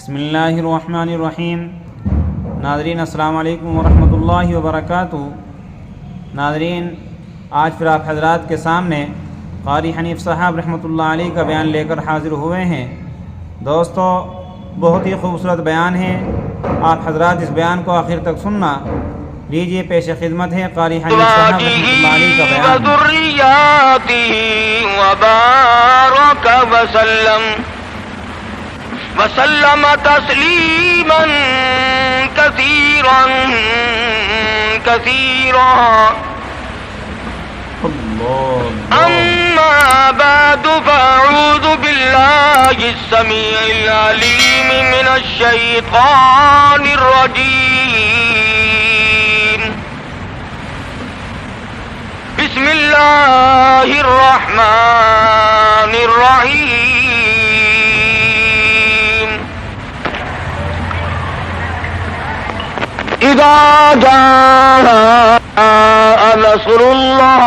بسم اللہ الرحمن الرحیم۔ ناظرین السلام علیکم ورحمۃ اللہ وبرکاتہ۔ ناظرین، آج پھر آپ حضرات کے سامنے قاری حنیف صاحب رحمۃ اللہ علیہ کا بیان لے کر حاضر ہوئے ہیں۔ دوستو، بہت ہی خوبصورت بیان ہے، آپ حضرات اس بیان کو آخر تک سننا۔ لیجیے، پیش خدمت ہے قاری حنیف صاحب رحمۃ اللہ علیہ کا بیان۔ وبارک وسلم تسلیما کثیرا کثیرا۔ اما بعد فاعوذ باللہ السمیع العلیم من الشیطان الرجیم۔ بسم اللہ الرحمن الرحیم۔ اذا جاء نصر اللہ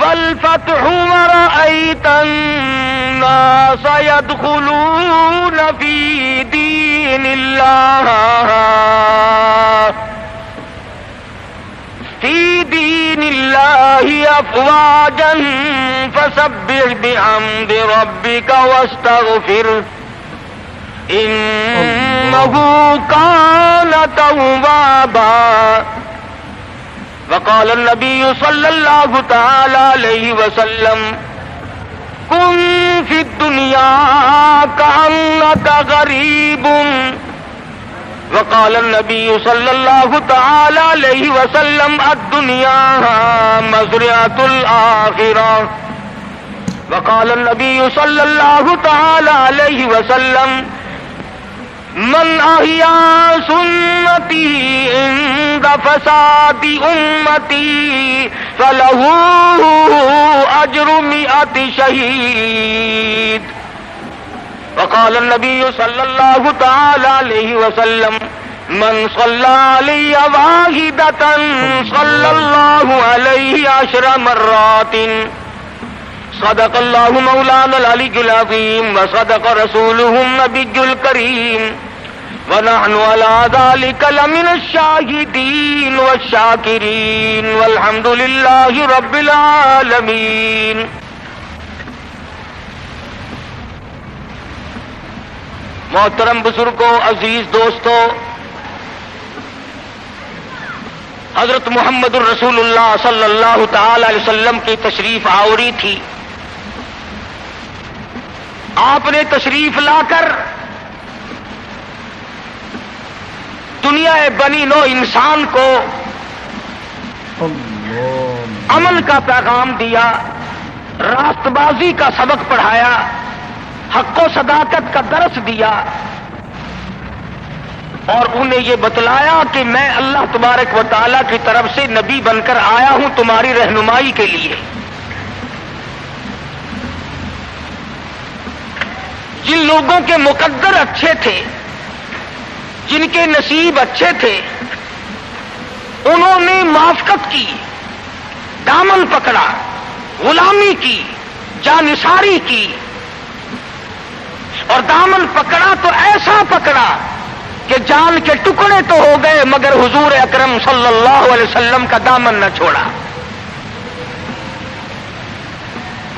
والفتح ورأيت الناس يدخلون في دين الله أفواجا فسبح بحمد ربك واستغفره إنه كان توابا۔ وقال النبي صلى الله تعالى عليه وسلم كن في الدنيا كأنك غريب۔ وقال النبي صلى الله تعالى عليه وسلم الدنيا مزرعة الآخرة۔ وقال النبي صلى الله تعالى عليه وسلم من أحيا سنتي عند فساد أمتي فله أجر 100 شهيد۔ وقال النبي صلى الله تعالى عليه وسلم من صلى علي واحدة صلى الله عليه 10 مرات۔ صدق الله مولانا العلي العظيم وصدق رسوله النبي الكريم ونحن على ذلك لمن الشاهدين والشاكرين والحمد لله رب العالمين۔ محترم بزرگوں، عزیز دوستو، حضرت محمد الرسول اللہ صلی اللہ تعالی علیہ وسلم کی تشریف آوری تھی۔ آپ نے تشریف لا کر دنیا بنی نو انسان کو امن کا پیغام دیا، راست بازی کا سبق پڑھایا، حق و صداقت کا درس دیا، اور انہیں یہ بتلایا کہ میں اللہ تبارک و تعالیٰ کی طرف سے نبی بن کر آیا ہوں تمہاری رہنمائی کے لیے۔ جن لوگوں کے مقدر اچھے تھے، جن کے نصیب اچھے تھے، انہوں نے موافقت کی، دامن پکڑا، غلامی کی، جانثاری کی، اور دامن پکڑا تو ایسا پکڑا کہ جان کے ٹکڑے تو ہو گئے مگر حضور اکرم صلی اللہ علیہ وسلم کا دامن نہ چھوڑا۔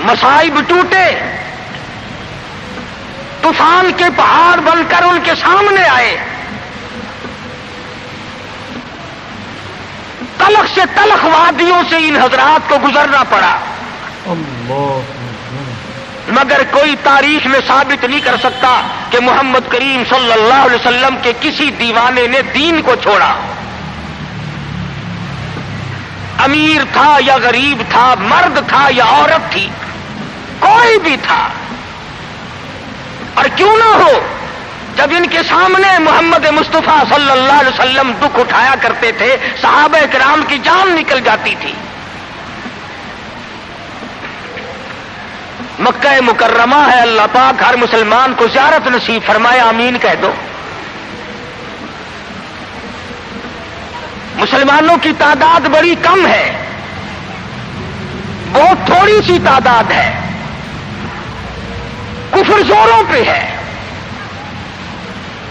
مصائب ٹوٹے، طوفان کے پہاڑ بن کر ان کے سامنے آئے، تلخ سے تلخ وادیوں سے ان حضرات کو گزرنا پڑا، مگر کوئی تاریخ میں ثابت نہیں کر سکتا کہ محمد کریم صلی اللہ علیہ وسلم کے کسی دیوانے نے دین کو چھوڑا۔ امیر تھا یا غریب تھا، مرد تھا یا عورت تھی، کوئی بھی تھا، اور کیوں نہ ہو، جب ان کے سامنے محمد مصطفیٰ صلی اللہ علیہ وسلم دکھ اٹھایا کرتے تھے، صحابہ کرام کی جان نکل جاتی تھی۔ مکہ مکرمہ ہے، اللہ پاک ہر مسلمان کو زیارت نصیب فرمائے، آمین کہہ دو۔ مسلمانوں کی تعداد بڑی کم ہے، بہت تھوڑی سی تعداد ہے، کفر کفر زوروں پہ ہے،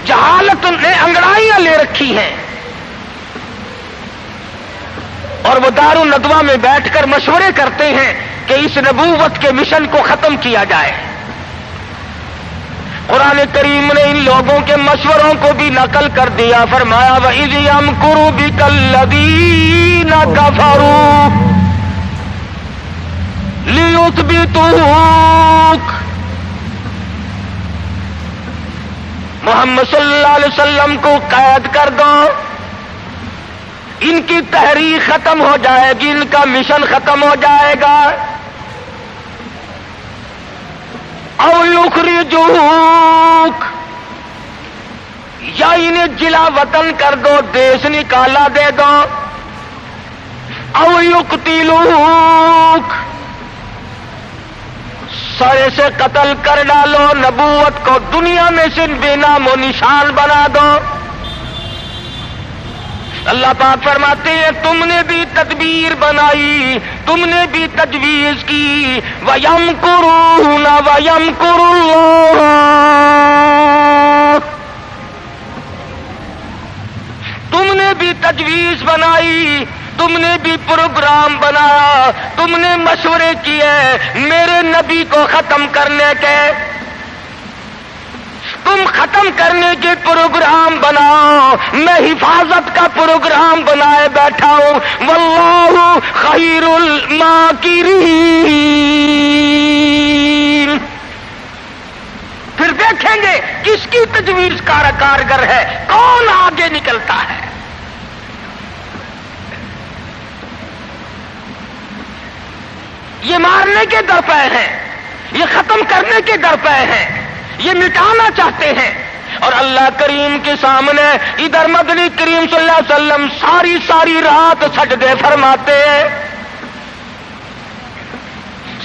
جہالت نے انگڑائیاں لے رکھی ہیں، اور وہ دار الندوہ میں بیٹھ کر مشورے کرتے ہیں کہ اس نبوت کے مشن کو ختم کیا جائے۔ قرآن کریم نے ان لوگوں کے مشوروں کو بھی نقل کر دیا، فرمایا وَإِذْ يَمْكُرُ بِكَ الَّذِينَ كَفَرُوا لِيُثْبِتُوكَ۔ محمد صلی اللہ علیہ وسلم کو قید کر دو، ان کی تحریک ختم ہو جائے گی، ان کا مشن ختم ہو جائے گا۔ او یخرجوک، یا انہیں جلا وطن کر دو، دیش نکالا دے دو۔ او یقتلوک، سرے سے قتل کر ڈالو، نبوت کو دنیا میں سے بے نام و نشان بنا دو۔ اللہ پاک فرماتے ہیں تم نے بھی تدبیر بنائی، تم نے بھی تجویز کی، وَيَمْكُرُونَ وَيَمْكُرُ اللَّهُ، تم نے بھی تجویز بنائی، تم نے بھی پروگرام بنایا، تم نے مشورے کیے میرے نبی کو ختم کرنے کے، تم ختم کرنے کے پروگرام بناؤ، میں حفاظت کا پروگرام بنائے بیٹھا ہوں۔ واللہ خیر الماکرین، پھر دیکھیں گے کس کی تجویز کارگر ہے، کون آگے نکلتا ہے۔ یہ مارنے کے درپے ہیں، یہ ختم کرنے کے درپے ہیں، یہ مٹانا چاہتے ہیں، اور اللہ کریم کے سامنے ادھر مدنی کریم صلی اللہ علیہ وسلم ساری رات سجدے فرماتے ہیں۔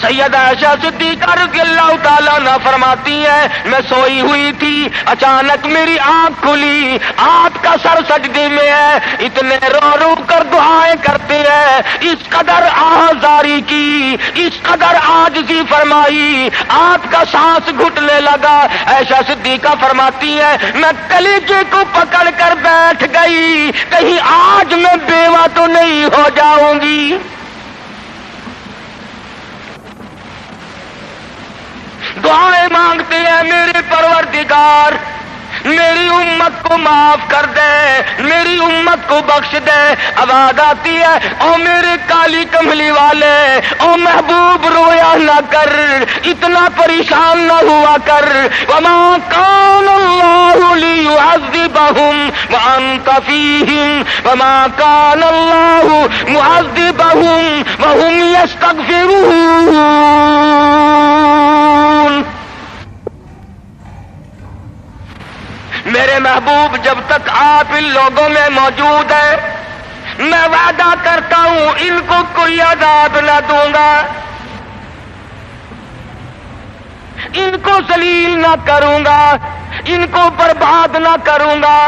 سیدہ عائشہ صدیقہ رضی اللہ تعالیٰ عنہا فرماتی ہیں میں سوئی ہوئی تھی، اچانک میری آنکھ کھلی، آپ کا سر سجدے میں ہے، اتنے رو رو کر دعائیں کرتے ہیں، اس قدر آہذاری کی، اس قدر عاجزی فرمائی، آپ کا سانس گھٹنے لگا۔ عائشہ صدیقہ فرماتی ہے میں کلیجے کو پکڑ کر بیٹھ گئی، کہیں آج میں بیوہ تو نہیں ہو جاؤں گی۔ دعائیں مانگتے ہیں میرے پروردگار میری امت کو معاف کر دے، میری امت کو بخش دے۔ آواز آتی ہے او میرے کالی کملی والے، او محبوب رویا نہ کر، اتنا پریشان نہ ہوا کر۔ وما کان اللہ لیعذبہم وانت فیہم وما کان اللہ معذبہم وہم یستغفرون۔ میرے محبوب جب تک آپ ان لوگوں میں موجود ہیں میں وعدہ کرتا ہوں ان کو کوئی عذاب نہ دوں گا، ان کو ذلیل نہ کروں گا، ان کو برباد نہ کروں گا۔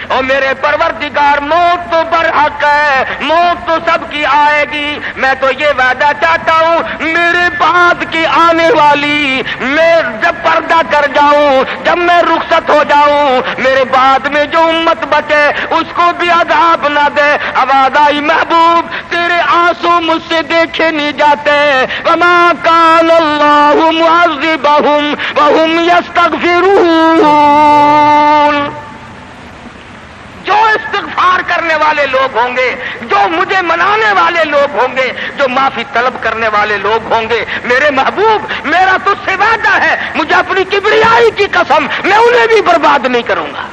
اور میرے پروردگار موت تو برحق ہے، موت تو سب کی آئے گی، میں تو یہ وعدہ چاہتا ہوں میرے بعد کی آنے والی، میں جب پردہ کر جاؤں، جب میں رخصت ہو جاؤں، میرے بعد میں جو امت بچے اس کو بھی عذاب نہ دے۔ آواز آئی محبوب تیرے آنسو مجھ سے دیکھے نہیں جاتے۔ وما کان اللہ معذبہم وہم یستغفرون۔ جو استغفار کرنے والے لوگ ہوں گے، جو مجھے منانے والے لوگ ہوں گے، جو معافی طلب کرنے والے لوگ ہوں گے، میرے محبوب میرا تو سے وعدہ ہے، مجھے اپنی کبریائی کی قسم میں انہیں بھی برباد نہیں کروں گا۔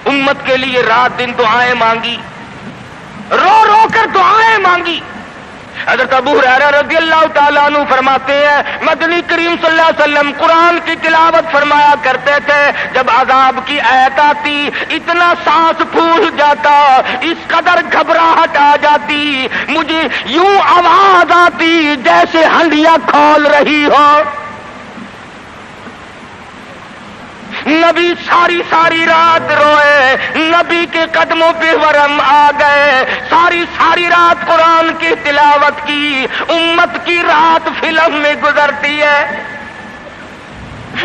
امت کے لیے رات دن دعائیں مانگی، رو رو کر دعائیں مانگی۔ حضرت ابو ہریرہ رضی اللہ تعالیٰ عنہ فرماتے ہیں مدنی کریم صلی اللہ علیہ وسلم قرآن کی تلاوت فرمایا کرتے تھے، جب عذاب کی آیت آتی اتنا سانس پھول جاتا، اس قدر گھبراہٹ آ جاتی، مجھے یوں آواز آتی جیسے ہنڈیاں کھول رہی ہو۔ نبی ساری رات روئے، نبی کے قدموں پہ ورم آ گئے، ساری رات قرآن کی تلاوت کی، امت کی رات فلم میں گزرتی ہے،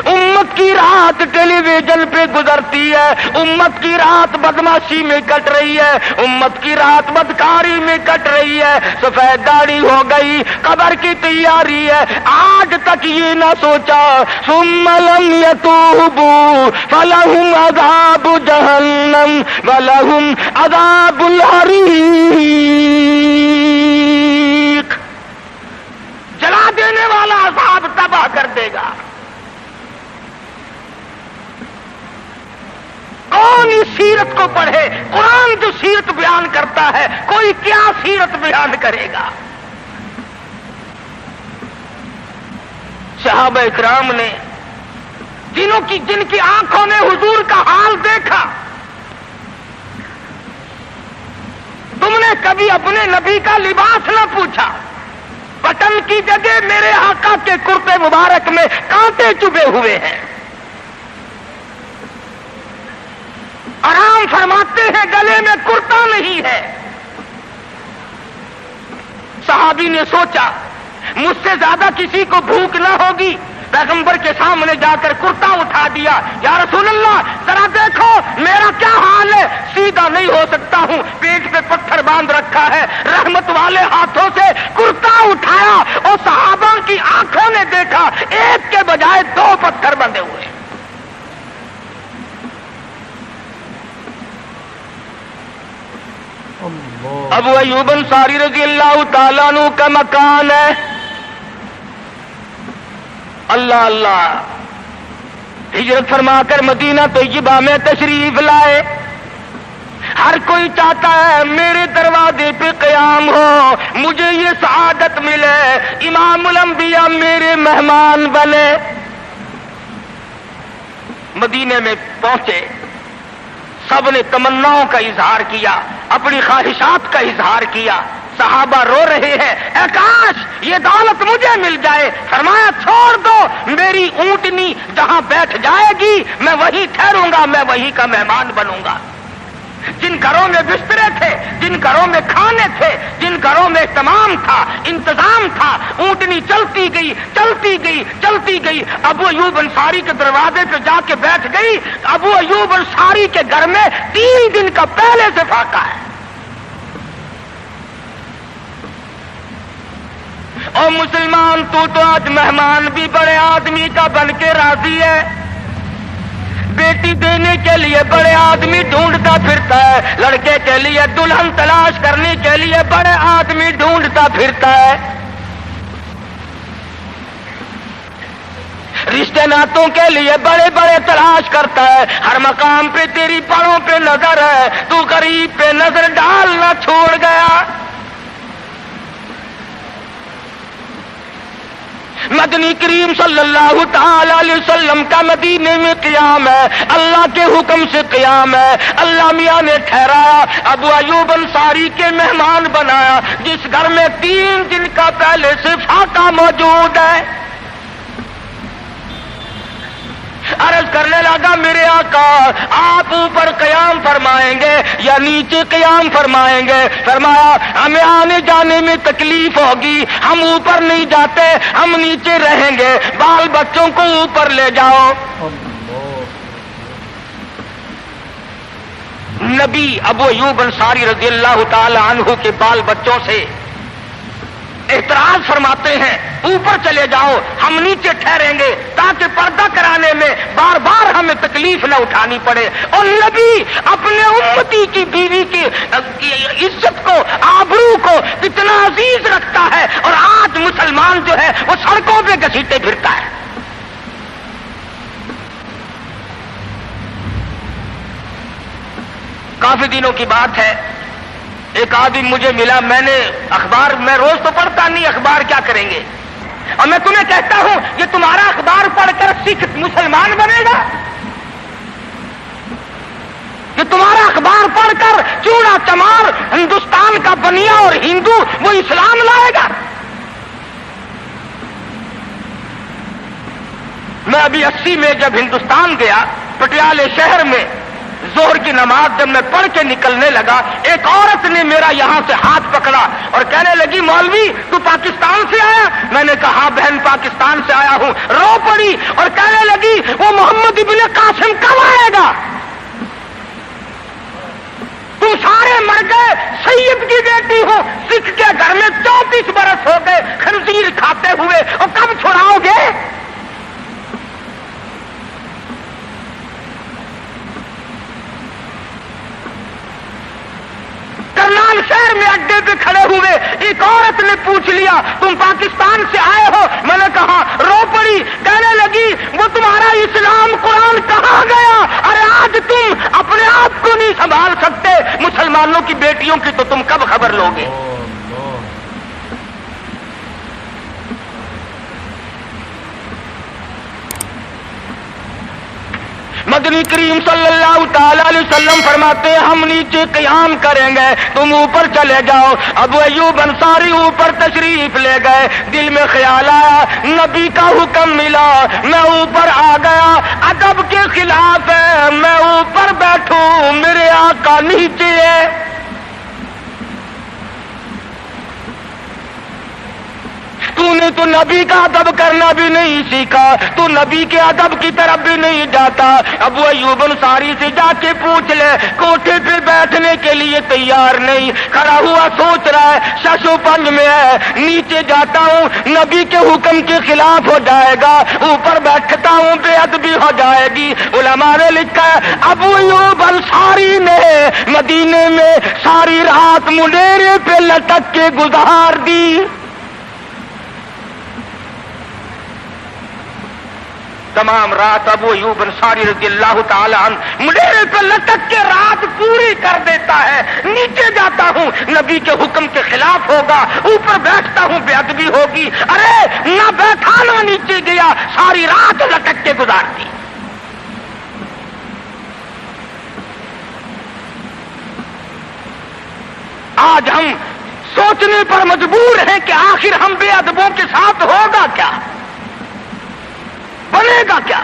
امت کی رات ٹیلی ویژن پہ گزرتی ہے، امت کی رات بدماشی میں کٹ رہی ہے، امت کی رات بدکاری میں کٹ رہی ہے، سفید داڑھی ہو گئی، قبر کی تیاری ہے، آج تک یہ نہ سوچا ثم لم يتوبوا فلهم عذاب جہنم ولهم عذاب الحریق، جلا دینے والا عذاب تباہ کر دے گا۔ کون اس سیرت کو پڑھے؟ قرآن جو سیرت بیان کرتا ہے، کوئی کیا سیرت بیان کرے گا؟ صحابہ اکرام نے جن کی آنکھوں نے حضور کا حال دیکھا، تم نے کبھی اپنے نبی کا لباس نہ پوچھا، بٹن کی جگہ میرے آقا کے کرتے مبارک میں کانٹے چبھے ہوئے ہیں، آرام فرماتے ہیں گلے میں کرتا نہیں ہے۔ صحابی نے سوچا مجھ سے زیادہ کسی کو بھوک نہ ہوگی، پیغمبر کے سامنے جا کر کرتا اٹھا دیا، یا رسول اللہ ذرا دیکھو میرا کیا حال ہے، سیدھا نہیں ہو سکتا ہوں، پیٹ پہ پتھر باندھ رکھا ہے، رحمت والے ہاتھوں سے کرتا اٹھایا اور صحابہ کی آنکھوں نے دیکھا ایک کے بجائے 2 پتھر بندھے ہوئے۔ ابو ایوب انصاری رضی اللہ تعالیٰ عنہ کا مکان ہے، اللہ اللہ، ہجرت فرما کر مدینہ طیبہ میں تشریف لائے، ہر کوئی چاہتا ہے میرے دروازے پہ قیام ہو، مجھے یہ سعادت ملے، امام الانبیاء میرے مہمان بنے۔ مدینے میں پہنچے، سب نے تمناؤں کا اظہار کیا، اپنی خواہشات کا اظہار کیا، صحابہ رو رہے ہیں، اے کاش یہ دولت مجھے مل جائے، فرمایا چھوڑ دو، میری اونٹنی جہاں بیٹھ جائے گی میں وہیں ٹھہروں گا، میں وہیں کا مہمان بنوں گا۔ جن گھروں میں بسترے تھے، جن گھروں میں کھانے تھے، جن گھروں میں اہتمام تھا، انتظام تھا، اونٹنی چلتی گئی چلتی گئی چلتی گئی، ابو ایوب انصاری کے دروازے پہ جا کے بیٹھ گئی۔ ابو ایوب انصاری کے گھر میں 3 دن کا پہلے سے فاقہ ہے۔ اور مسلمان تو آج مہمان بھی بڑے آدمی کا بن کے راضی ہے، بیٹی دینے کے لیے بڑے آدمی ڈھونڈتا پھرتا ہے، لڑکے کے لیے دلہن تلاش کرنے کے لیے بڑے آدمی ڈھونڈتا پھرتا ہے، رشتے ناتوں کے لیے بڑے بڑے تلاش کرتا ہے، ہر مقام پہ تیری بڑوں پہ نظر ہے، تو غریب پہ نظر ڈالنا چھوڑ گیا۔ مدنی کریم صلی اللہ تعالی علیہ وسلم کا مدینے میں قیام ہے، اللہ کے حکم سے قیام ہے، اللہ میاں نے ٹھہرایا، ابو ایوب انصاری کے مہمان بنایا، جس گھر میں 3 دن کا پہلے سے فاقہ موجود ہے۔ عرض کرنے لگا میرے آقا آپ اوپر قیام فرمائیں گے یا نیچے قیام فرمائیں گے؟ فرمایا ہمیں آنے جانے میں تکلیف ہوگی، ہم اوپر نہیں جاتے، ہم نیچے رہیں گے، بال بچوں کو اوپر لے جاؤ۔ نبی ابو ایوب انصاری رضی اللہ تعالی عنہ کے بال بچوں سے اعتراض فرماتے ہیں اوپر چلے جاؤ، ہم نیچے ٹھہریں گے تاکہ پردہ کرانے میں بار بار ہمیں تکلیف نہ اٹھانی پڑے۔ اور نبی اپنے امتی کی بیوی کی عزت کو، آبرو کو کتنا عزیز رکھتا ہے، اور آج مسلمان جو ہے وہ سڑکوں پہ گھسیٹے پھرتا ہے۔ کافی دنوں کی بات ہے، ایک آدمی مجھے ملا، میں نے اخبار، میں روز تو پڑھتا نہیں، اخبار کیا کریں گے، اور میں تمہیں کہتا ہوں یہ تمہارا اخبار پڑھ کر سکھ مسلمان بنے گا، یہ تمہارا اخبار پڑھ کر چوڑا چمار ہندوستان کا بنیا اور ہندو وہ اسلام لائے گا۔ میں ابھی 80 میں جب ہندوستان گیا، پٹیالے شہر میں ظہر کی نماز جب میں پڑھ کے نکلنے لگا، ایک عورت نے میرا یہاں سے ہاتھ پکڑا اور کہنے لگی مولوی تو پاکستان سے آیا؟ میں نے کہا بہن پاکستان سے آیا ہوں. رو پڑی اور کہنے لگی وہ محمد ابن قاسم کب آئے گا؟ تم سارے مر گئے، سید کی بیٹی ہو، سکھ کے گھر میں 34 برس ہو گئے خنزیر کھاتے ہوئے، اور کب چھڑاؤ گے؟ کرنال شہر میں اڈے پہ کھڑے ہوئے ایک عورت نے پوچھ لیا تم پاکستان سے آئے ہو؟ میں نے کہا. رو پڑی، کہنے لگی وہ تمہارا اسلام قرآن کہاں گیا؟ ارے آج تم اپنے آپ کو نہیں سنبھال سکتے، مسلمانوں کی بیٹیوں کی تو تم کب خبر لوگے؟ مدنی کریم صلی اللہ تعالی علیہ وسلم فرماتے ہیں ہم نیچے قیام کریں گے، تم اوپر چلے جاؤ. ابو ایوب انصاری اوپر تشریف لے گئے. دل میں خیال آیا نبی کا حکم ملا، میں اوپر آ گیا. ادب کے خلاف ہے میں اوپر بیٹھوں، میرے آقا نیچے ہے. تو نے تو نبی کا ادب کرنا بھی نہیں سیکھا، تو نبی کے ادب کی طرف بھی نہیں جاتا. ابو ایوب انصاری سے جا کے پوچھ لے، کوٹھے پہ بیٹھنے کے لیے تیار نہیں، کھڑا ہوا سوچ رہا ہے ششو پنج میں ہے، نیچے جاتا ہوں نبی کے حکم کے خلاف ہو جائے گا، اوپر بیٹھتا ہوں بے ادبی ہو جائے گی. علماء نے لکھا ہے ابو ایوب انصاری نے مدینے میں ساری رات منڈیرے پہ لٹک کے گزار دی. تمام رات ابو ایوب انصاری رضی اللہ تعالی عنہ منڈیرے پہ لٹک کے رات پوری کر دیتا ہے. نیچے جاتا ہوں نبی کے حکم کے خلاف ہوگا، اوپر بیٹھتا ہوں بے ادبی ہوگی. ارے نہ بیٹھا نہ نیچے گیا، ساری رات لٹک کے گزار دی. آج ہم سوچنے پر مجبور ہیں کہ آخر ہم بے ادبوں کے ساتھ ہوگا کیا، بنے گا کیا؟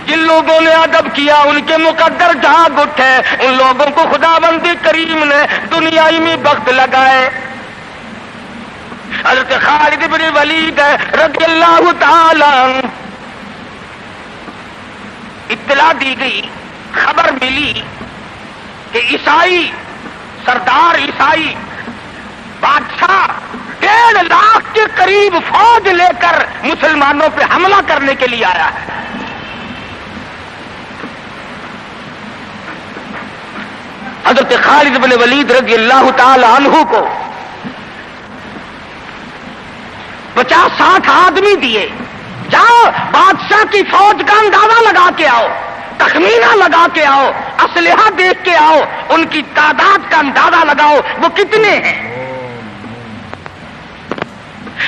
جن لوگوں نے ادب کیا ان کے مقدر جاگ اٹھے، ان لوگوں کو خداوند کریم نے دنیائی میں بخت لگائے. حضرت خالد بن ولید رضی اللہ تعالی عنہ اطلاع دی گئی، خبر ملی کہ عیسائی سردار عیسائی بادشاہ 1.5 لاکھ کے قریب فوج لے کر مسلمانوں پہ حملہ کرنے کے لیے آیا ہے. حضرت خالد بن ولید رضی اللہ تعالی عنہ کو 50-60 آدمی دیے، جاؤ بادشاہ کی فوج کا اندازہ لگا کے آؤ، تخمینہ لگا کے آؤ، اسلحہ دیکھ کے آؤ، ان کی تعداد کا اندازہ لگاؤ وہ کتنے ہیں.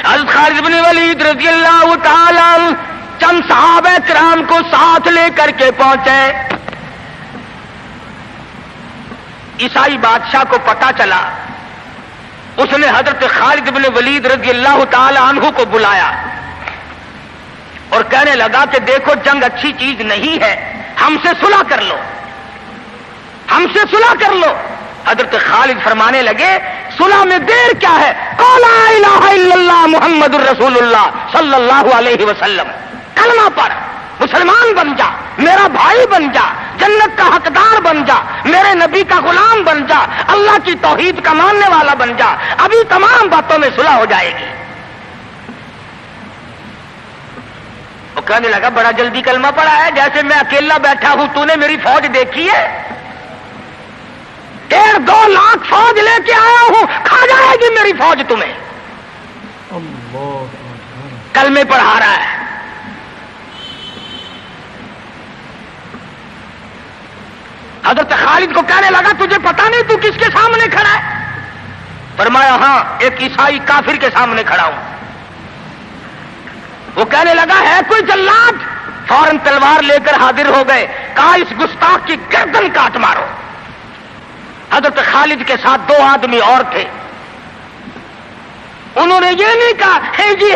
حضرت خالد بن ولید رضی اللہ تعالی عنہ چند صحابہ کرام کو ساتھ لے کر کے پہنچے. عیسائی بادشاہ کو پتا چلا، اس نے حضرت خالد بن ولید رضی اللہ تعالی عنہ کو بلایا اور کہنے لگا کہ دیکھو جنگ اچھی چیز نہیں ہے، ہم سے صلح کر لو، ہم سے صلح کر لو. حضرت خالد فرمانے لگے صلح میں دیر کیا ہے، قول لا الہ الا اللہ محمد الرسول اللہ صلی اللہ علیہ وسلم، کلمہ پڑھ، مسلمان بن جا، میرا بھائی بن جا، جنت کا حقدار بن جا، میرے نبی کا غلام بن جا، اللہ کی توحید کا ماننے والا بن جا، ابھی تمام باتوں میں صلح ہو جائے گی. وہ کہنے لگا بڑا جلدی کلمہ پڑھا ہے، جیسے میں اکیلا بیٹھا ہوں، تو نے میری فوج دیکھی ہے؟ 1.5-2 لاکھ فوج لے کے آیا ہوں، کھا جائے گی میری فوج تمہیں. کلمے پڑھا رہا ہے. حضرت خالد کو کہنے لگا تجھے پتا نہیں تو کس کے سامنے کھڑا ہے؟ فرمایا ہاں ایک عیسائی کافر کے سامنے کھڑا ہوں. وہ کہنے لگا ہے کوئی جلاد؟ فوراً تلوار لے کر حاضر ہو گئے، کہا اس گستاخ کی گردن کاٹ مارو. حضرت خالد کے ساتھ 2 آدمی اور تھے، انہوں نے یہ نہیں کہا ہے جی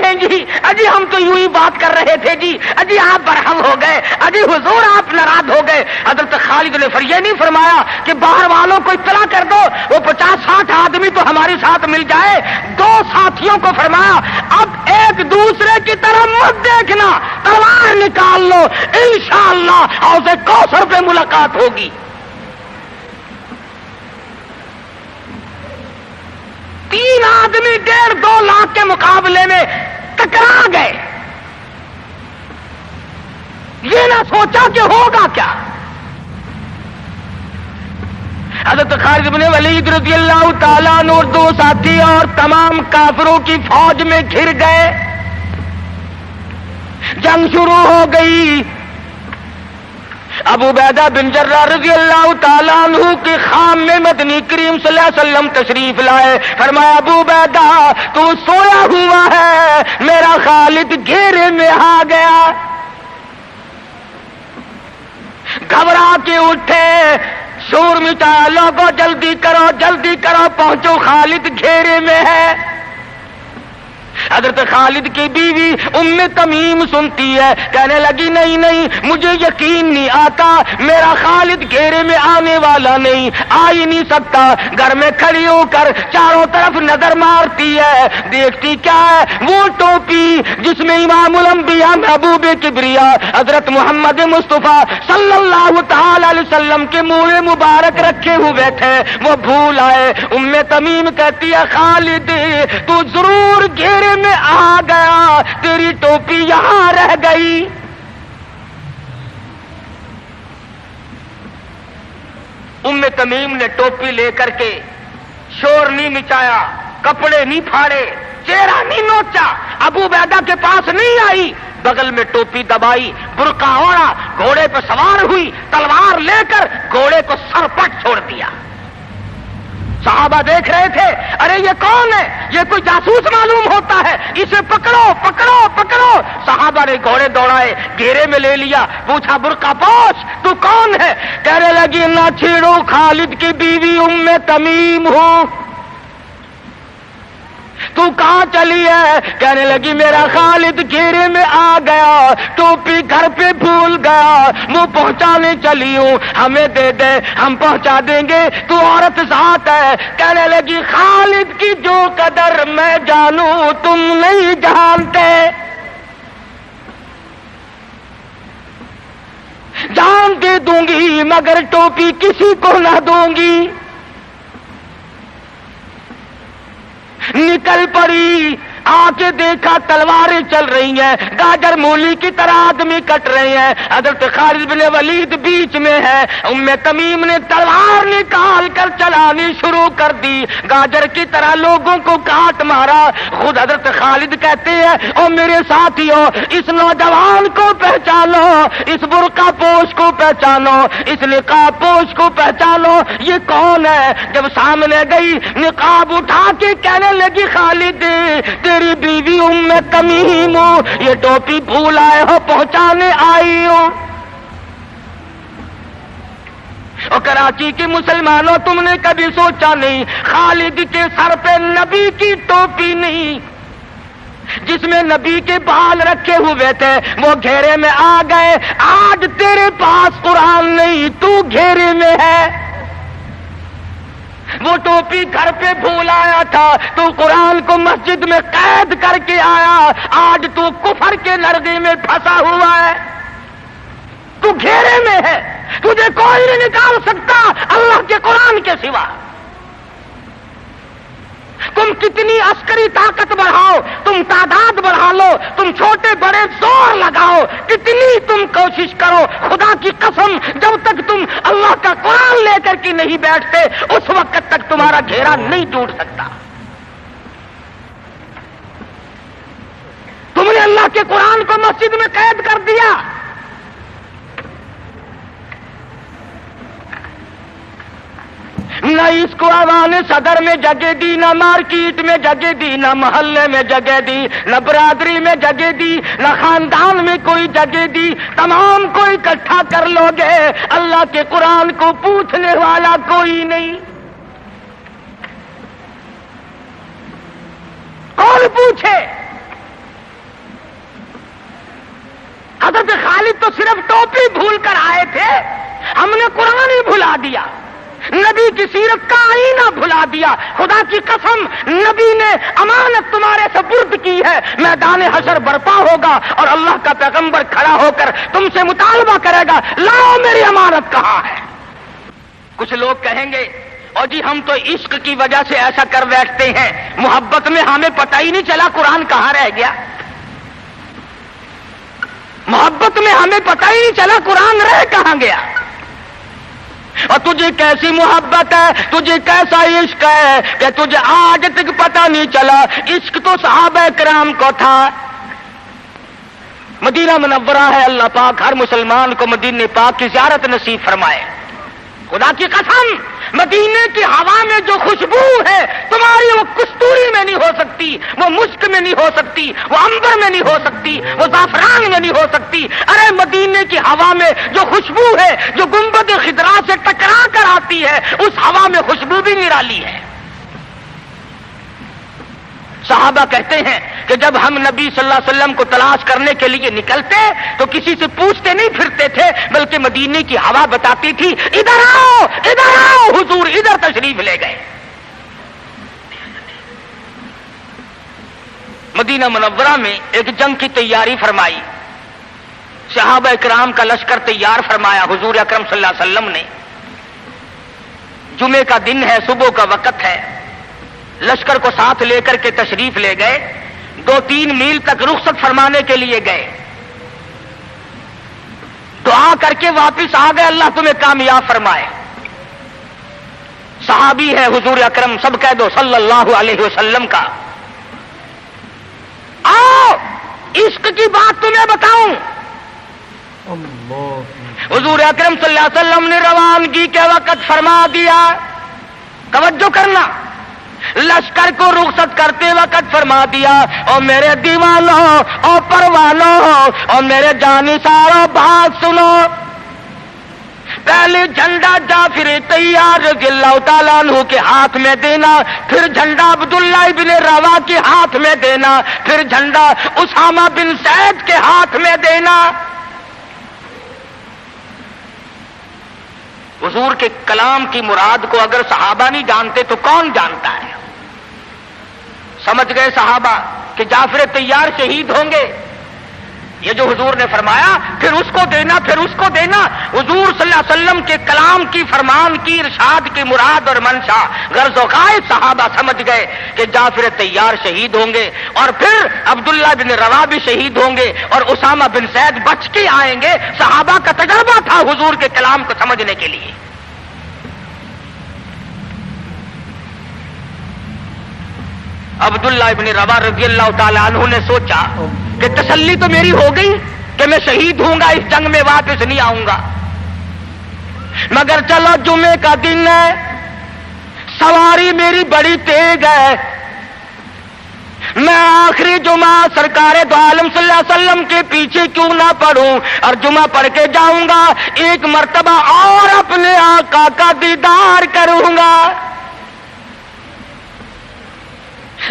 اجی ہم تو یوں ہی بات کر رہے تھے جی، اجی آپ برہم ہو گئے، اجی حضور آپ ناراض ہو گئے۔ حضرت خالد نے یہ نہیں فرمایا کہ باہر والوں کو اطلاع کر دو، وہ 50-60 آدمی تو ہمارے ساتھ مل جائے۔ دو ساتھیوں کو فرمایا اب ایک دوسرے کی طرف مت دیکھنا، تلوار نکال لو، انشاءاللہ حوض کوثر پہ ملاقات ہوگی۔ 3 آدمی 1.5-2 لاکھ کے مقابلے میں ٹکرا گئے، یہ نہ سوچا کہ ہوگا کیا۔ حضرت خالد بن ولید رضی اللہ تعالیٰ عنہ اور 2 ساتھی اور تمام کافروں کی فوج میں گھر گئے، جنگ شروع ہو گئی۔ ابو عبیدہ بن جراح رضی اللہ تعالیٰ عنہ کے خام میں مدنی کریم صلی اللہ علیہ وسلم تشریف لائے، فرمایا ابو عبیدہ تو سویا ہوا ہے، میرا خالد گھیرے میں آ گیا۔ گھبرا کے اٹھے، شور مچایا، لوگوں جلدی کرو پہنچو، خالد گھیرے میں ہے۔ حضرت خالد کی بیوی ام تمیم سنتی ہے، کہنے لگی نہیں مجھے یقین نہیں آتا، میرا خالد گھیرے میں آنے والا نہیں، آ ہی نہیں سکتا۔ گھر میں کھڑی ہو کر چاروں طرف نظر مارتی ہے، دیکھتی کیا ہے؟ وہ ٹوپی جس میں امام الانبیاء محبوب کبریا حضرت محمد مصطفیٰ صلی اللہ تعالی علیہ وسلم کے منہ مبارک رکھے ہوئے تھے، وہ بھول آئے۔ ام تمیم کہتی ہے خالد تو ضرور گھیرے میں آ گیا، تیری ٹوپی یہاں رہ گئی۔ ام تمیم نے ٹوپی لے کر کے شور نہیں مچایا، کپڑے نہیں پھاڑے، چہرہ نہیں نوچا، ابو عبیدہ کے پاس نہیں آئی، بغل میں ٹوپی دبائی، برقع اوڑھا، گھوڑے پہ سوار ہوئی، تلوار لے کر گھوڑے کو سرپٹ چھوڑ دیا۔ صحابہ دیکھ رہے تھے، ارے یہ کون ہے؟ یہ کوئی جاسوس معلوم ہوتا ہے، اسے پکڑو۔ صحابہ نے گھوڑے دوڑائے، گھیرے میں لے لیا، پوچھا برقع پوش تو کون ہے؟ کہنے لگی نہ چھیڑو، خالد کی بیوی ام تمیم ہوں۔ تو کہاں چلی ہے؟ کہنے لگی میرا خالد گھیرے میں آ گیا، ٹوپی گھر پہ بھول گیا، وہ پہنچانے چلی ہوں، ہمیں دے دے ہم پہنچا دیں گے، تو عورت ذات ہے۔ کہنے لگی خالد کی جو قدر میں جانوں تم نہیں جانتے، جان دے دوں گی مگر ٹوپی کسی کو نہ دوں گی۔ نکل پڑی، آ کے دیکھا تلواریں چل رہی ہیں، گاجر مولی کی طرح آدمی کٹ رہے ہیں، حضرت خالد بن ولید بیچ میں ہے۔ ام تمیم نے تلوار نکال کر چلانی شروع کر دی، گاجر کی طرح لوگوں کو کاٹ مارا۔ خود حضرت خالد کہتے ہیں او میرے ساتھیوں، اس نوجوان کو پہچانو، اس برقع پوش کو پہچانو، اس نقاب پوش کو پہچانو، یہ کون ہے؟ جب سامنے گئی، نقاب اٹھا کے کہنے لگی خالد تیری بیوی ام تمیم ہوں، یہ ٹوپی بھول آئے ہو، پہنچانے آئی ہوں۔ اور کراچی کے مسلمانوں تم نے کبھی سوچا نہیں خالد کے سر پہ نبی کی ٹوپی نہیں، جس میں نبی کے بال رکھے ہوئے تھے، وہ گھیرے میں آ گئے۔ آج تیرے پاس قرآن نہیں، تو گھیرے میں ہے۔ وہ ٹوپی گھر پہ بھول آیا تھا، تو قرآن کو مسجد میں قید کر کے آیا، آج تو کفر کے لرزے میں پھنسا ہوا ہے، تو گھیرے میں ہے، تجھے کوئی نہیں نکال سکتا اللہ کے قرآن کے سوا۔ تم کتنی عسکری طاقت بڑھاؤ، تم تعداد بڑھا لو، تم چھوٹے بڑے زور لگاؤ، کتنی تم کوشش کرو، خدا کی قسم جب تک تم اللہ کا قرآن لے کر کے نہیں بیٹھتے اس وقت تک تمہارا گھیرا نہیں ٹوٹ سکتا۔ تم نے اللہ کے قرآن کو مسجد میں قید کر دیا، نہ اس کو ایوان صدر میں جگہ دی، نہ مارکیٹ میں جگہ دی، نہ محلے میں جگہ دی، نہ برادری میں جگہ دی، نہ خاندان میں کوئی جگہ دی۔ تمام کو اکٹھا کر لو گے، اللہ کے قرآن کو پوچھنے والا کوئی نہیں۔ کون کون پوچھے؟ حضرت خالد تو صرف ٹوپی بھول کر آئے تھے، ہم نے قرآن ہی بھلا دیا، نبی کی سیرت کا آئینہ بھلا دیا۔ خدا کی قسم، نبی نے امانت تمہارے سپرد کی ہے، میدان حشر برپا ہوگا اور اللہ کا پیغمبر کھڑا ہو کر تم سے مطالبہ کرے گا، لاؤ میری امانت کہاں ہے؟ کچھ لوگ کہیں گے اور جی ہم تو عشق کی وجہ سے ایسا کر بیٹھتے ہیں، محبت میں ہمیں پتہ ہی نہیں چلا قرآن کہاں رہ گیا، محبت میں ہمیں پتہ ہی نہیں چلا قرآن رہ کہاں گیا۔ اور تجھے کیسی محبت ہے، تجھے کیسا عشق ہے کہ تجھے آج تک پتہ نہیں چلا؟ عشق تو صحابہ کرام کو تھا۔ مدینہ منورہ ہے، اللہ پاک ہر مسلمان کو مدینہ پاک کی زیارت نصیب فرمائے۔ خدا کی قسم، مدینے کی ہوا میں جو خوشبو ہے تمہاری، وہ کستوری میں نہیں ہو سکتی، وہ مشک میں نہیں ہو سکتی، وہ عنبر میں نہیں ہو سکتی، وہ زعفران میں نہیں ہو سکتی۔ ارے مدینے کی ہوا میں جو خوشبو ہے، جو گنبد خضرا سے ٹکرا کر آتی ہے، اس ہوا میں خوشبو بھی نرالی ہے۔ صحابہ کہتے ہیں کہ جب ہم نبی صلی اللہ علیہ وسلم کو تلاش کرنے کے لیے نکلتے تو کسی سے پوچھتے نہیں پھرتے تھے، بلکہ مدینے کی ہوا بتاتی تھی، ادھر آؤ ادھر آؤ، حضور ادھر تشریف لے گئے۔ مدینہ منورہ میں ایک جنگ کی تیاری فرمائی، صحابہ اکرام کا لشکر تیار فرمایا حضور اکرم صلی اللہ علیہ وسلم نے۔ جمعے کا دن ہے، صبح کا وقت ہے، لشکر کو ساتھ لے کر کے تشریف لے گئے، 2-3 میل تک رخصت فرمانے کے لیے گئے، دعا کر کے واپس آ گئے، اللہ تمہیں کامیاب فرمائے۔ صحابی ہے حضور اکرم، سب کہہ دو صلی اللہ علیہ وسلم کا۔ آؤ عشق کی بات تمہیں بتاؤں۔ حضور اکرم صلی اللہ علیہ وسلم نے روانگی کے وقت فرما دیا، توجہ کرنا، لشکر کو رخصت کرتے وقت فرما دیا، اور میرے دیوانوں اور پروانوں اور میرے جانثاروں بات سنو، پہلے جھنڈا جعفر طیار رضی اللہ تعالیٰ عنہ کے ہاتھ میں دینا، پھر جھنڈا عبداللہ ابن روا کے ہاتھ میں دینا، پھر جھنڈا اسامہ بن زید کے ہاتھ میں دینا۔ حضور کے کلام کی مراد کو اگر صحابہ نہیں جانتے تو کون جانتا ہے؟ سمجھ گئے صحابہ کہ جعفر طیار شہید ہوں گے، یہ جو حضور نے فرمایا پھر اس کو دینا پھر اس کو دینا، حضور صلی اللہ علیہ وسلم کے کلام کی، فرمان کی، ارشاد کی مراد اور منشا غرض و غائب صحابہ سمجھ گئے کہ جعفر طیار شہید ہوں گے، اور پھر عبداللہ بن روا بھی شہید ہوں گے، اور اسامہ بن زید بچ کے آئیں گے۔ صحابہ کا تجربہ تھا حضور کے کلام کو سمجھنے کے لیے۔ عبداللہ ابن روا رضی اللہ تعالیٰ عنہ نے سوچا کہ تسلی تو میری ہو گئی کہ میں شہید ہوں گا، اس جنگ میں واپس نہیں آؤں گا، مگر چلو جمعے کا دن ہے، سواری میری بڑی تیز ہے، میں آخری جمعہ سرکار دو عالم صلی اللہ علیہ وسلم کے پیچھے کیوں نہ پڑھوں اور جمعہ پڑھ کے جاؤں گا، ایک مرتبہ اور اپنے آقا کا دیدار کروں گا۔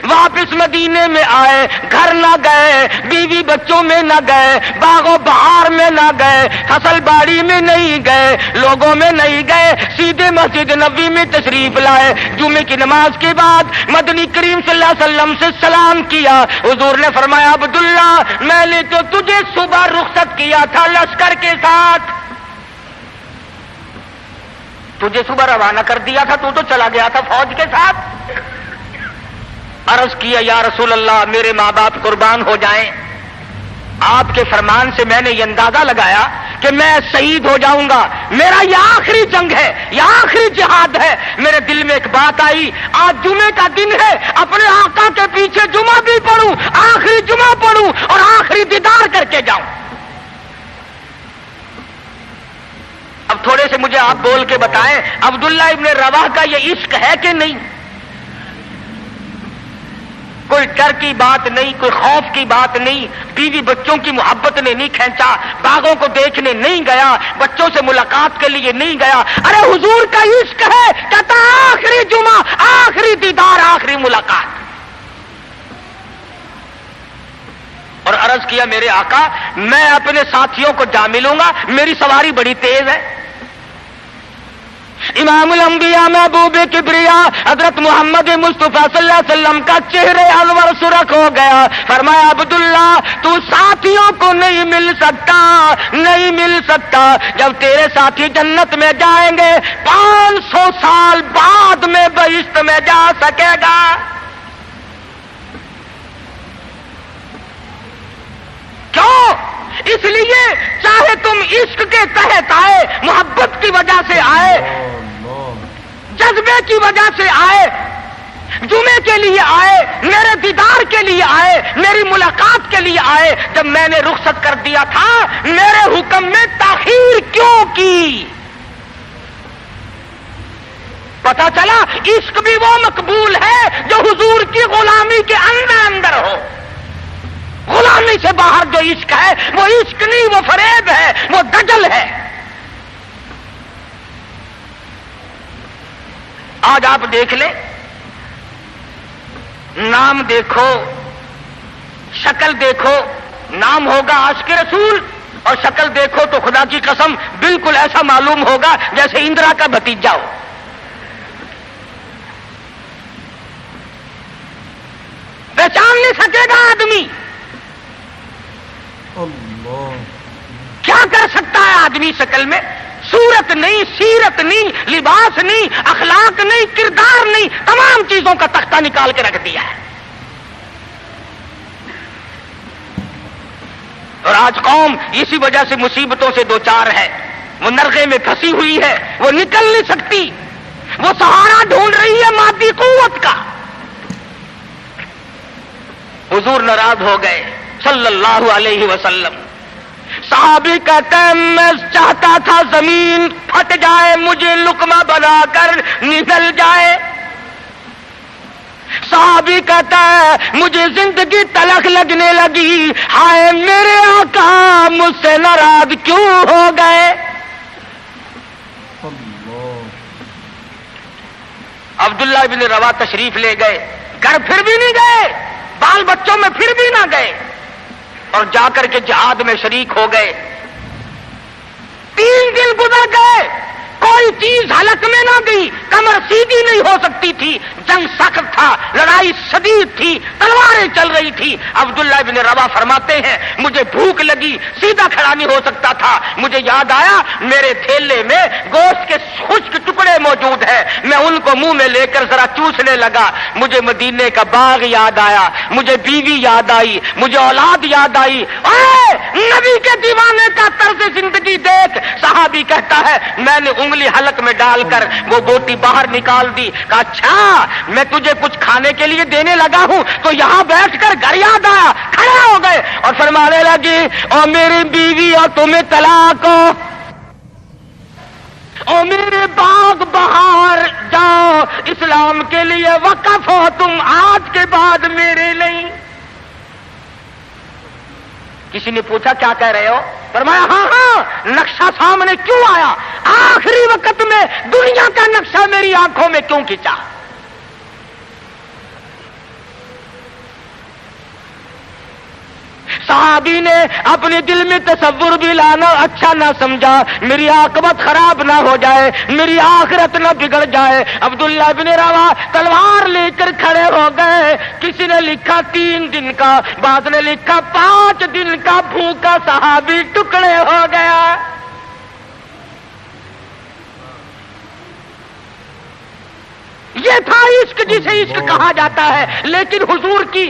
واپس مدینے میں آئے، گھر نہ گئے، بیوی بچوں میں نہ گئے، باغ و بہار میں نہ گئے، فصل باڑی میں نہیں گئے، لوگوں میں نہیں گئے، سیدھے مسجد نبوی میں تشریف لائے۔ جمعے کی نماز کے بعد مدنی کریم صلی اللہ علیہ وسلم سے سلام کیا، حضور نے فرمایا عبداللہ میں نے تو تجھے صبح رخصت کیا تھا لشکر کے ساتھ، تجھے صبح روانہ کر دیا تھا، تو چلا گیا تھا فوج کے ساتھ۔ عرض کیا یا رسول اللہ میرے ماں باپ قربان ہو جائیں، آپ کے فرمان سے میں نے یہ اندازہ لگایا کہ میں شہید ہو جاؤں گا، میرا یہ آخری جنگ ہے، یہ آخری جہاد ہے۔ میرے دل میں ایک بات آئی، آج جمعے کا دن ہے، اپنے آقا کے پیچھے جمعہ بھی پڑھوں، آخری جمعہ پڑھوں اور آخری دیدار کر کے جاؤں۔ اب تھوڑے سے مجھے آپ بول کے بتائیں عبداللہ ابن رواح کا یہ عشق ہے کہ نہیں؟ کوئی ڈر کی بات نہیں، کوئی خوف کی بات نہیں، بیوی بچوں کی محبت نے نہیں کھینچا، باغوں کو دیکھنے نہیں گیا، بچوں سے ملاقات کے لیے نہیں گیا، ارے حضور کا عشق ہے، کہتا آخری جمعہ، آخری دیدار، آخری ملاقات۔ عرض کیا میرے آقا میں اپنے ساتھیوں کو جا ملوں گا، میری سواری بڑی تیز ہے۔ امام الانبیاء محبوب کبریا حضرت محمد مصطفیٰ صلی اللہ علیہ وسلم کا چہرے انور سرخ ہو گیا۔ فرمایا عبداللہ تو ساتھیوں کو نہیں مل سکتا، نہیں مل سکتا، جب تیرے ساتھی جنت میں جائیں گے 500 سال بعد میں بہشت میں جا سکے گا۔ کیوں؟ اس لیے چاہے تم عشق کے تحت آئے، محبت کی وجہ سے آئے، جذبے کی وجہ سے آئے، جمعے کے لیے آئے، میرے دیدار کے لیے آئے، میری ملاقات کے لیے آئے، جب میں نے رخصت کر دیا تھا میرے حکم میں تاخیر کیوں کی؟ پتا چلا عشق بھی وہ مقبول ہے جو حضور کی غلامی کے اندر اندر ہو۔ غلامی سے باہر جو عشق ہے وہ عشق نہیں، وہ فریب ہے، وہ دجل ہے۔ آج آپ دیکھ لیں، نام دیکھو، شکل دیکھو، نام ہوگا عاشق رسول اور شکل دیکھو تو خدا کی قسم بالکل ایسا معلوم ہوگا جیسے اندرا کا بھتیجا ہو۔ پہچان نہیں سکے گا آدمی۔ کیا کر سکتا ہے آدمی شکل میں؟ صورت نہیں، سیرت نہیں، لباس نہیں، اخلاق نہیں، کردار نہیں، تمام چیزوں کا تختہ نکال کے رکھ دیا ہے۔ اور آج قوم اسی وجہ سے مصیبتوں سے دوچار ہے، وہ نرغے میں پھنسی ہوئی ہے، وہ نکل نہیں سکتی، وہ سہارا ڈھونڈ رہی ہے مادی قوت کا۔ حضور ناراض ہو گئے صلی اللہ علیہ وسلم۔ صحابی کہتے ہیں میں چاہتا تھا زمین پھٹ جائے، مجھے لقمہ بنا کر نگل جائے۔ صحابی کہتا ہے مجھے زندگی تلخ لگنے لگی، ہائے میرے آقا مجھ سے ناراض کیوں ہو گئے؟ عبداللہ بن روا تشریف لے گئے، گھر پھر بھی نہیں گئے، بال بچوں میں پھر بھی نہ گئے، اور جا کر کے جہاد میں شریک ہو گئے۔ 3 دن گزر گئے، کوئی چیز حلق میں نہ گئی، کمر سیدھی نہیں ہو سکتی تھی، جنگ سخت تھا، لڑائی شدید تھی، تلواریں چل رہی تھی۔ عبداللہ بن روا فرماتے ہیں مجھے بھوک لگی، سیدھا کھڑا نہیں ہو سکتا تھا، مجھے یاد آیا میرے تھیلے میں گوشت کے خشک ٹکڑے موجود ہیں، میں ان کو منہ میں لے کر ذرا چوسنے لگا، مجھے مدینے کا باغ یاد آیا، مجھے بیوی یاد آئی، مجھے اولاد یاد آئی۔ اے نبی کے دیوانے کا طرز زندگی دیکھ۔ صحابی کہتا ہے میں نے انگلی حلق میں ڈال کر وہ بوٹی باہر نکال دی، کہا اچھا میں تجھے کچھ کھانے کے لیے دینے لگا ہوں تو یہاں بیٹھ کر گھر یاد آیا، کھڑے ہو گئے اور فرمانے لگی اور میری بیوی اور تمہیں طلاق ہو، اور میرے باغ بہار جاؤ، اسلام کے لیے وقف ہو تم آج کے بعد میرے لیے۔ کسی نے پوچھا کیا کہہ رہے ہو؟ فرمایا ہاں ہاں نقشہ سامنے کیوں آیا، آخری وقت میں دنیا کا نقشہ میری آنکھوں میں کیوں کھینچا؟ صحابی نے اپنے دل میں تصور بھی لانا اچھا نہ سمجھا، میری عاقبت خراب نہ ہو جائے، میری آخرت نہ بگڑ جائے۔ عبداللہ بن روا تلوار لے کر کھڑے ہو گئے، کسی نے لکھا 3 دن کا، بعض نے لکھا 5 دن کا بھوکا صحابی ٹکڑے ہو گیا۔ یہ تھا عشق جسے عشق کہا جاتا ہے، لیکن حضور کی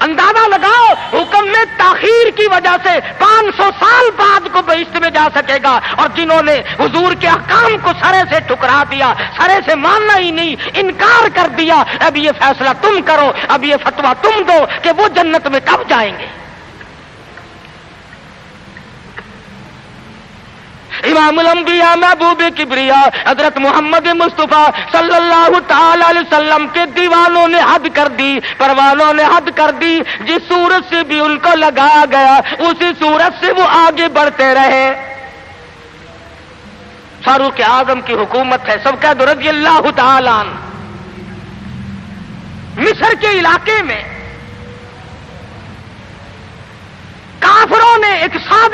اندازہ لگاؤ حکم میں تاخیر کی وجہ سے 500 سال بعد کو بہشت میں جا سکے گا، اور جنہوں نے حضور کے احکام کو سرے سے ٹھکرا دیا، سرے سے ماننا ہی نہیں، انکار کر دیا، اب یہ فیصلہ تم کرو، اب یہ فتویٰ تم دو کہ وہ جنت میں کب جائیں گے۔ امام الانبیاء محبوب کبریا حضرت محمد مصطفیٰ صلی اللہ تعالی علیہ وسلم کے دیوانوں نے حد کر دی، پروانوں نے حد کر دی، جس صورت سے بھی ان کو لگایا گیا اسی صورت سے وہ آگے بڑھتے رہے۔ فاروق اعظم کی حکومت ہے، سب کہہ دو رضی اللہ تعالی عنہ۔ مصر کے علاقے میں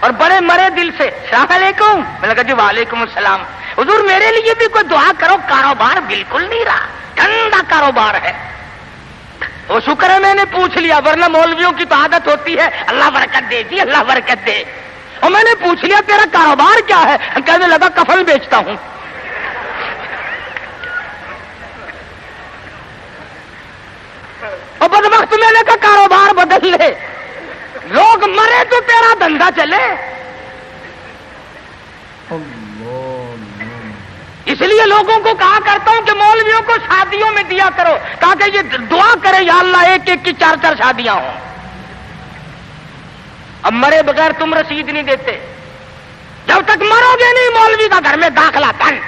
اور بڑے مرے دل سے السلام علیکم. میں نے کہا جی وعلیکم السلام. حضور میرے لیے بھی کوئی دعا کرو, کاروبار بالکل نہیں رہا, ٹھنڈا کاروبار ہے. وہ شکر ہے میں نے پوچھ لیا, ورنہ مولویوں کی تو عادت ہوتی ہے اللہ برکت دے جی اللہ برکت دے. اور میں نے پوچھ لیا تیرا کاروبار کیا ہے؟ کہنے لگا کفن بیچتا ہوں. اور بدبخت میں نے کہا کاروبار بدل لے, لوگ مرے تو تیرا دھندا چلے. اس لیے لوگوں کو کہا کرتا ہوں کہ مولویوں کو شادیوں میں دیا کرو تاکہ یہ دعا کرے یا اللہ ایک ایک کی 4 شادیاں ہوں. اب مرے بغیر تم رسید نہیں دیتے, جب تک مرو گے نہیں مولوی کا گھر میں داخلہ بند.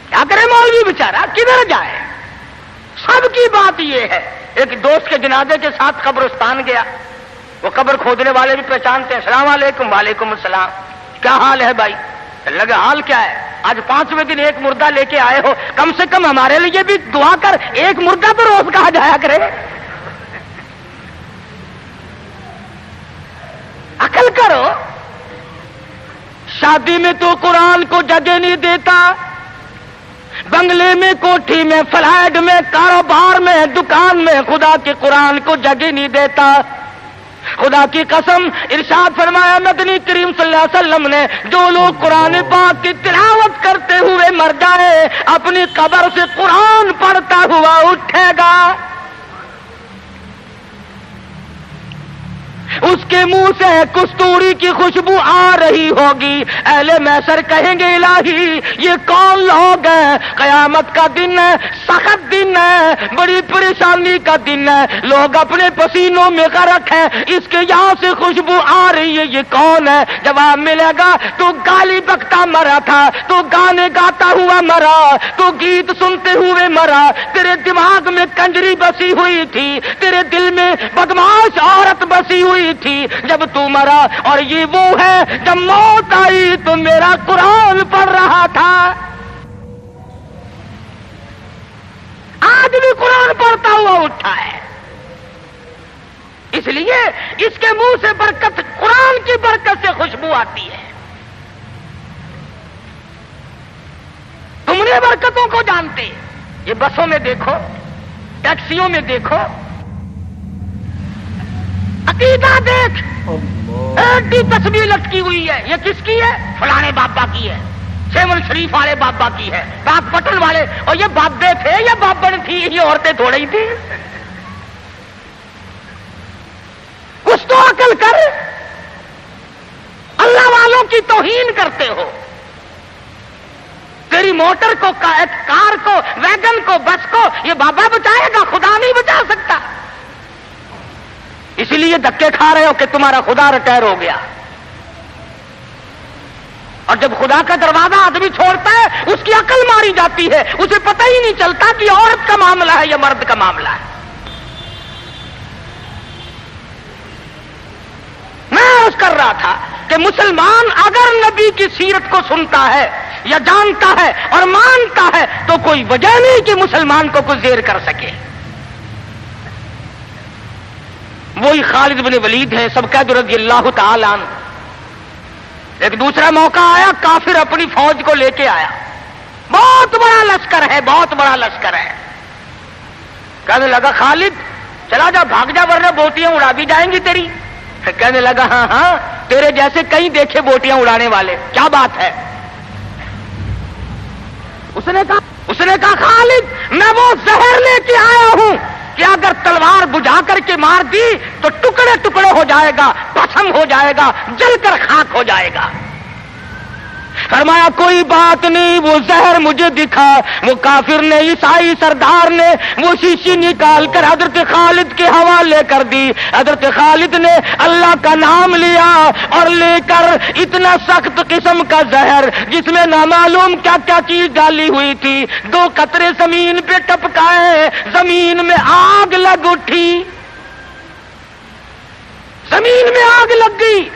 کیا کرے مولوی بیچارہ, کدھر جائے؟ سب کی بات یہ ہے. ایک دوست کے جنازے کے ساتھ قبرستان گیا, وہ قبر کھودنے والے بھی پہچانتے ہیں. السلام علیکم. وعلیکم السلام. کیا حال ہے بھائی؟ لگا حال کیا ہے, آج 5ویں دن ایک مردہ لے کے آئے ہو, کم سے کم ہمارے لیے بھی دعا کر, ایک مردہ تو روز کہا جایا کرے. عقل کرو. شادی میں تو قرآن کو جگہ نہیں دیتا, بنگلے میں, کوٹھی میں, فلیٹ میں, کاروبار میں, دکان میں خدا کے قرآن کو جگہ نہیں دیتا. خدا کی قسم ارشاد فرمایا مدنی کریم صلی اللہ علیہ وسلم نے, جو لوگ قرآن پاک کی تلاوت کرتے ہوئے مر جائے اپنی قبر سے قرآن پڑھتا ہوا اٹھے گا, اس کے منہ سے کستوری کی خوشبو آ رہی ہوگی. اہل محشر کہیں گے الہی یہ کون لوگ ہیں؟ قیامت کا دن ہے, سخت دن ہے, بڑی پریشانی کا دن ہے, لوگ اپنے پسینوں میں غرق ہیں, اس کے یہاں سے خوشبو آ رہی ہے, یہ کون ہے؟ جواب ملے گا تو گالی بکتا مرا تھا, تو گانے گاتا ہوا مرا, تو گیت سنتے ہوئے مرا, تیرے دماغ میں کنجری بسی ہوئی تھی, تیرے دل میں بدماش عورت بسی ہوئی تھی جب تو مرا, اور یہ وہ ہے جب موت آئی تو میرا قرآن پڑھ رہا تھا. آج بھی قرآن پڑھتا ہوا اٹھا ہے. اس لیے اس کے منہ سے برکت, قرآن کی برکت سے خوشبو آتی ہے. تم نے برکتوں کو جانتے, یہ بسوں میں دیکھو, ٹیکسیوں میں دیکھو, عقیدہ دیکھ, ایڈی تصویر لٹکی ہوئی ہے, یہ کس کی ہے؟ فلانے بابا کی ہے, سیمل شریف والے بابا کی ہے, باغ پٹن والے, اور یہ بابے تھے یا بابن تھی, یہ عورتیں تھوڑی ہی تھی. کچھ تو عقل کر, اللہ والوں کی توہین کرتے ہو. تیری موٹر کو, کار کو, ویگن کو, بس کو یہ بابا بچائے گا, خدا نہیں بچا سکتا. اسی لیے دھکے کھا رہے ہو کہ تمہارا خدا ریٹائر ہو گیا. اور جب خدا کا دروازہ آدمی چھوڑتا ہے اس کی عقل ماری جاتی ہے, اسے پتہ ہی نہیں چلتا کہ عورت کا معاملہ ہے یا مرد کا معاملہ ہے. میں عرض کر رہا تھا کہ مسلمان اگر نبی کی سیرت کو سنتا ہے یا جانتا ہے اور مانتا ہے تو کوئی وجہ نہیں کہ مسلمان کو کچھ زیر کر سکے. وہی خالد بن ولید ہے, سب قید رضی اللہ تعالی عنہ. ایک دوسرا موقع آیا, کافر اپنی فوج کو لے کے آیا, بہت بڑا لشکر ہے, بہت بڑا لشکر ہے. کہنے لگا خالد چلا جا, بھاگ جا, ورنہ بوٹیاں اڑا دی جائیں گی تیری. کہنے لگا ہاں ہاں, تیرے جیسے کئی دیکھے بوٹیاں اڑانے والے, کیا بات ہے؟ اس نے کہا خالد میں وہ زہر لے کے آیا ہوں کہ اگر تلوار بجھا کر کے مار دی تو ٹکڑے ٹکڑے ہو جائے گا, بھسم ہو جائے گا, جل کر خاک ہو جائے گا. فرمایا کوئی بات نہیں, وہ زہر مجھے دکھا. وہ کافر نے, عیسائی سردار نے وہ شیشی نکال کر حضرت خالد کے حوالے کر دی. حضرت خالد نے اللہ کا نام لیا اور لے کر اتنا سخت قسم کا زہر جس میں نامعلوم کیا کیا چیز ڈالی ہوئی تھی, 2 قطرے زمین پہ ٹپکائے, زمین میں آگ لگ اٹھی, زمین میں آگ لگ گئی.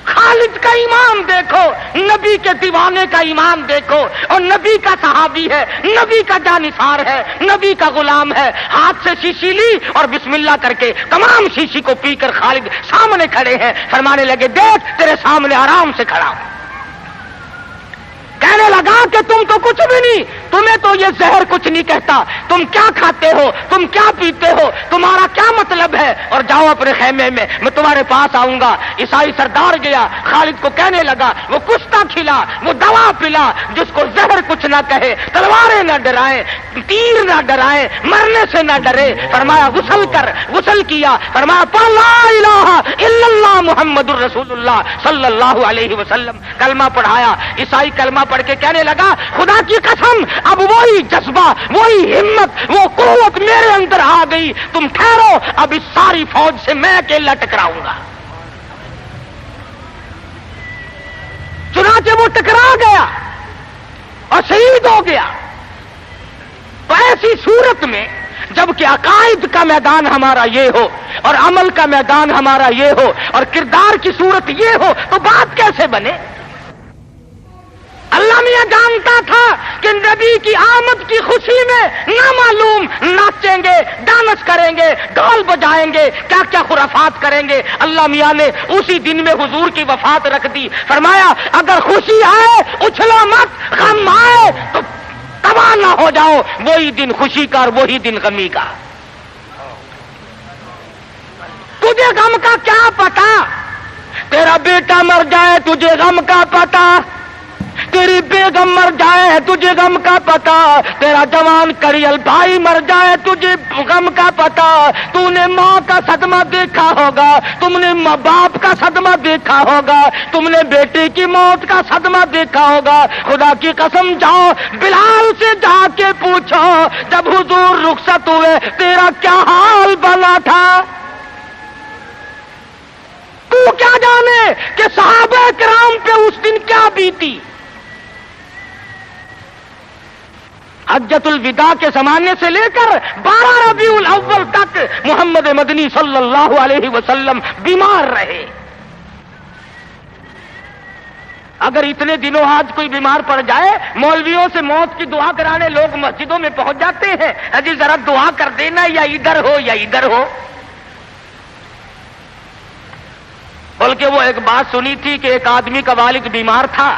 خالد کا ایمان دیکھو، نبی کے دیوانے کا ایمان دیکھو، اور نبی کا صحابی ہے، نبی کا جانثار ہے، نبی کا غلام ہے. ہاتھ سے شیشی لی اور بسم اللہ کر کے تمام شیشی کو پی کر خالد سامنے کھڑے ہیں. فرمانے لگے دیکھ تیرے سامنے آرام سے کھڑا ہوں. کہنے لگا کہ تم تو کچھ بھی نہیں، تمہیں تو یہ زہر کچھ نہیں کہتا، تم کیا کھاتے ہو، تم کیا پیتے ہو، تمہارا کیا مطلب ہے، اور جاؤ اپنے خیمے میں تمہارے پاس آؤں گا. عیسائی سردار گیا، خالد کو کہنے لگا وہ کشتہ کھلا، وہ دوا پلا، جس کو زہر کچھ نہ کہے، تلواریں نہ ڈرائیں، تیر نہ ڈرائیں، مرنے سے نہ ڈرے. فرمایا غسل کر، غسل کیا. فرمایا پڑھ لا الہ الا اللہ محمد الرسول اللہ صلی اللہ علیہ وسلم. کلمہ پڑھایا. عیسائی کلمہ پڑھ کے کہنے لگا خدا کی قسم اب وہی جذبہ، وہی ہمت، وہ قوت میرے اندر آ گئی. تم ٹھہرو، اب اس ساری فوج سے میں اکیلا ٹکراؤں گا. چنانچہ وہ ٹکرا گیا اور شہید ہو گیا. تو ایسی صورت میں جبکہ عقائد کا میدان ہمارا یہ ہو اور عمل کا میدان ہمارا یہ ہو اور کردار کی صورت یہ ہو تو بات کیسے بنے؟ اللہ میاں جانتا تھا کہ نبی کی آمد کی خوشی میں نامعلوم ناچیں گے، ڈانس کریں گے، ڈھول بجائیں گے، کیا کیا خرافات کریں گے. اللہ میاں نے اسی دن میں حضور کی وفات رکھ دی. فرمایا اگر خوشی آئے اچھلو مت، غم آئے تو تباہ نہ ہو جاؤ. وہی دن خوشی کا اور وہی دن غمی کا. تجھے غم کا کیا پتا؟ تیرا بیٹا مر جائے تجھے غم کا پتا، تیری بیگم مر جائے تجھے غم کا پتا، تیرا جوان کڑیل بھائی مر جائے تجھے غم کا پتا. تو نے ماں کا صدمہ دیکھا ہوگا، تم نے باپ کا صدمہ دیکھا ہوگا، تم نے بیٹے کی موت کا صدمہ دیکھا ہوگا. خدا کی قسم جاؤ بلال سے جا کے پوچھو جب حضور رخصت ہوئے تیرا کیا حال بنا تھا. تو کیا جانے کہ صحابہ کرام پہ اس دن کیا بیتی. حجۃ الوداع کے زمانے سے لے کر 12 ربیع الاول تک محمد مدنی صلی اللہ علیہ وسلم بیمار رہے. اگر اتنے دنوں آج کوئی بیمار پڑ جائے، مولویوں سے موت کی دعا کرانے لوگ مسجدوں میں پہنچ جاتے ہیں، اجی ذرا دعا کر دینا یا ادھر ہو یا ادھر ہو. بلکہ وہ ایک بات سنی تھی کہ ایک آدمی کا والد بیمار تھا،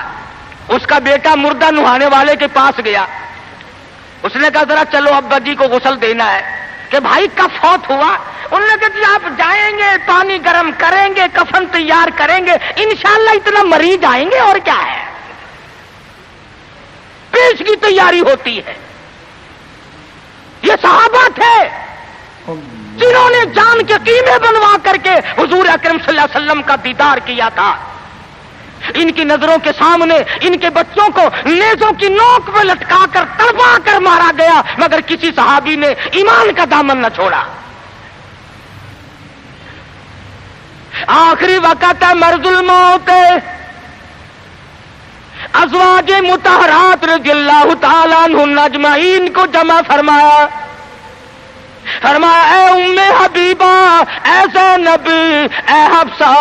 اس کا بیٹا مردہ نہانے والے کے پاس گیا. اس نے کہا ذرا چلو ابا جی کو غسل دینا ہے. کہ بھائی کب فوت ہوا؟ انہوں نے کہا جی آپ جائیں گے، پانی گرم کریں گے، کفن تیار کریں گے، انشاءاللہ اتنا مریض آئیں گے اور کیا ہے. پیش کی تیاری ہوتی ہے. یہ صحابہ تھے جنہوں نے جان کے قیمے بنوا کر کے حضور اکرم صلی اللہ علیہ وسلم کا دیدار کیا تھا. ان کی نظروں کے سامنے ان کے بچوں کو نیزوں کی نوک پہ لٹکا کر تڑپا کر مارا گیا، مگر کسی صحابی نے ایمان کا دامن نہ چھوڑا. آخری وقت ہے مرض الموت. ازواج مطہرات رضی اللہ تعالیٰ عنہن اجمعین کو جمع فرمایا. فرمایا اے ام حبیبہ، اے زینب، اے حفصہ،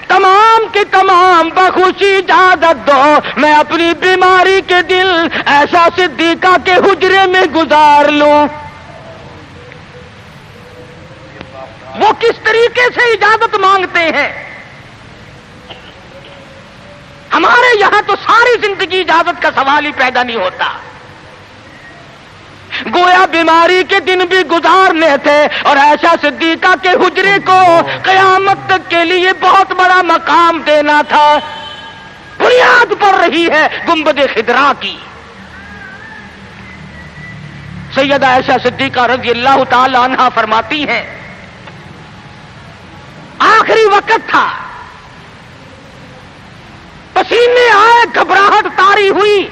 تمام کے تمام بخوشی اجازت دو میں اپنی بیماری کے دل ایسا صدیقہ کے حجرے میں گزار لوں. وہ کس طریقے سے اجازت مانگتے ہیں؟ ہمارے یہاں تو ساری زندگی اجازت کا سوال ہی پیدا نہیں ہوتا. گویا بیماری کے دن بھی گزارنے تھے اور ایسا صدیقہ کے حجرے کو قیامت تک کے لیے بہت بڑا مقام دینا تھا. بنیاد پڑ رہی ہے گنبد خضرا کی. سیدہ عائشہ صدیقہ رضی اللہ تعالی عنہا فرماتی ہیں آخری وقت تھا، پسینے آئے، گھبراہٹ طاری ہوئی.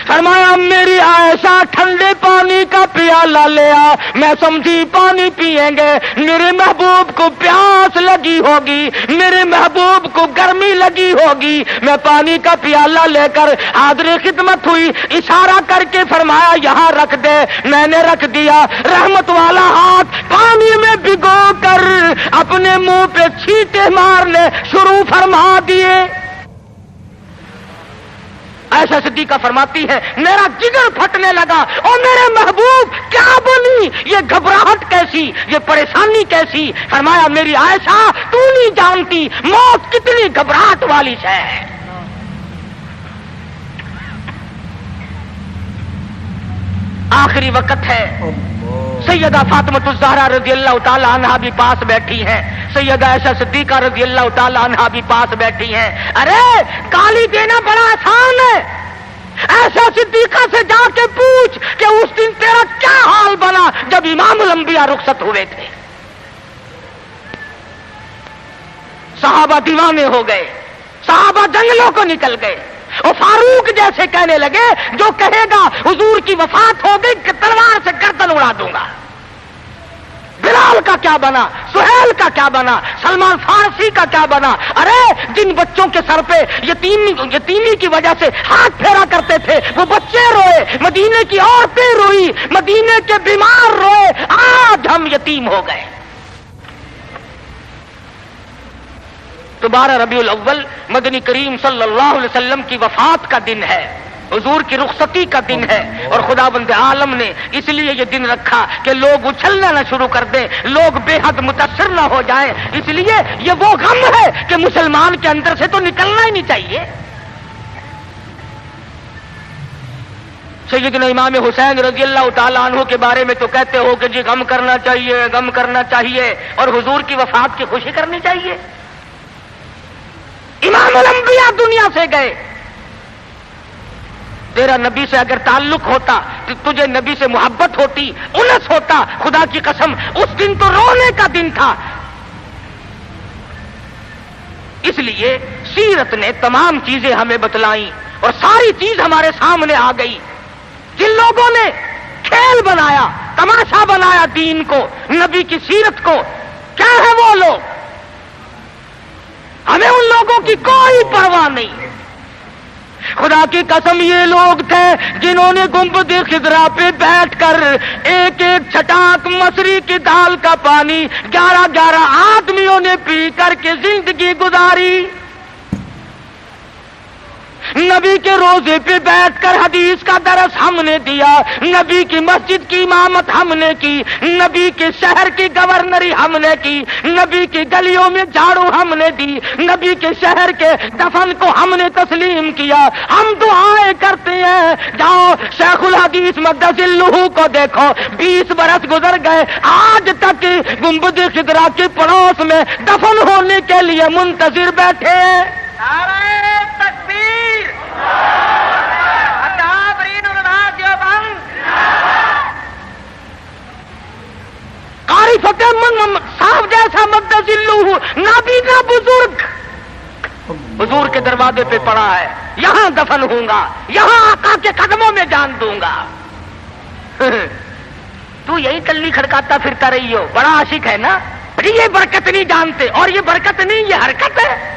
فرمایا میری عائشہ ٹھنڈے پانی کا پیالہ لے آ، میں سمجھی پانی پیئیں گے، میرے محبوب کو پیاس لگی ہوگی، میرے محبوب کو گرمی لگی ہوگی، میں پانی کا پیالہ لے کر حاضر خدمت ہوئی، اشارہ کر کے فرمایا یہاں رکھ دے، میں نے رکھ دیا، رحمت والا ہاتھ پانی میں بھگو کر اپنے منہ پہ چھینٹے مارنے شروع فرما دیے۔ عائشہ صدیقہ فرماتی ہے میرا جگر پھٹنے لگا، اور میرے محبوب کیا بنی، یہ گھبراہٹ کیسی، یہ پریشانی کیسی؟ فرمایا میری عائشہ تو نہیں جانتی موت کتنی گھبراہٹ والی ہے۔ آخری وقت ہے، سیدہ فاطمہ الزہرا رضی اللہ تعالی عنہا بھی پاس بیٹھی ہیں، سیدہ عائشہ صدیقہ رضی اللہ تعالی عنہا بھی پاس بیٹھی ہیں۔ ارے گالی دینا بڑا آسان ہے، عائشہ صدیقہ سے جا کے پوچھ کہ اس دن تیرا کیا حال بنا جب امام الانبیاء رخصت ہوئے تھے۔ صحابہ دیوانے ہو گئے، صحابہ جنگلوں کو نکل گئے، اور فاروق جیسے کہنے لگے جو کہے گا حضور کی وفات ہو گئی کہ تلوار سے گردن اڑا دوں گا۔ بلال کا کیا بنا، سہیل کا کیا بنا، سلمان فارسی کا کیا بنا؟ ارے جن بچوں کے سر پہ یتیمی کی وجہ سے ہاتھ پھیرا کرتے تھے وہ بچے روئے، مدینے کی عورتیں روئی، مدینے کے بیمار روئے، آج ہم یتیم ہو گئے۔ تو 12 ربیع الاول مدنی کریم صلی اللہ علیہ وسلم کی وفات کا دن ہے، حضور کی رخصتی کا دن ہے، اور خداوند عالم نے اس لیے یہ دن رکھا کہ لوگ اچھلنا نہ شروع کر دیں، لوگ بے حد متاثر نہ ہو جائیں، اس لیے یہ وہ غم ہے کہ مسلمان کے اندر سے تو نکلنا ہی نہیں چاہیے۔ سیدنا امام حسین رضی اللہ تعالیٰ عنہ کے بارے میں تو کہتے ہو کہ جی غم کرنا چاہیے، غم کرنا چاہیے، اور حضور کی وفات کی خوشی کرنی چاہیے۔ امام الانبیاء دنیا سے گئے، تیرا نبی سے اگر تعلق ہوتا، تجھے نبی سے محبت ہوتی، انس ہوتا، خدا کی قسم اس دن تو رونے کا دن تھا۔ اس لیے سیرت نے تمام چیزیں ہمیں بتلائیں، اور ساری چیز ہمارے سامنے آ گئی۔ جن لوگوں نے کھیل بنایا، تماشا بنایا دین کو، نبی کی سیرت کو، کیا ہے وہ لوگ؟ ہمیں ان لوگوں کی کوئی پرواہ نہیں۔ خدا کی قسم یہ لوگ تھے جنہوں نے گنبد خضرا پہ بیٹھ کر ایک ایک چھٹاک مصری کی دال کا پانی 11 آدمیوں نے پی کر کے زندگی گزاری۔ نبی کے روزے پہ بیٹھ کر حدیث کا درس ہم نے دیا، نبی کی مسجد کی امامت ہم نے کی، نبی کے شہر کی گورنری ہم نے کی، نبی کی گلیوں میں جھاڑو ہم نے دی، نبی کے شہر کے دفن کو ہم نے تسلیم کیا۔ ہم دعائیں کرتے ہیں، جاؤ شیخ الحدیث مقدس الروح کو دیکھو، 20 برس گزر گئے، آج تک گنبد خضرا کے پڑوس میں دفن ہونے کے لیے منتظر بیٹھے ہیں۔ نعرہ تکبیر، اکابرین علماء دیوبند، قاری فتح صاحب جیسا مقدس الروح نابینا بزرگ حضور کے دروازے پہ پڑا ہے، یہاں دفن ہوں گا، یہاں آقا کے قدموں میں جان دوں گا۔ تو یہی کلی کھڑکاتا پھرتا رہی ہو، بڑا عاشق ہے نا، یہ برکت نہیں جانتے، اور یہ برکت نہیں، یہ حرکت ہے۔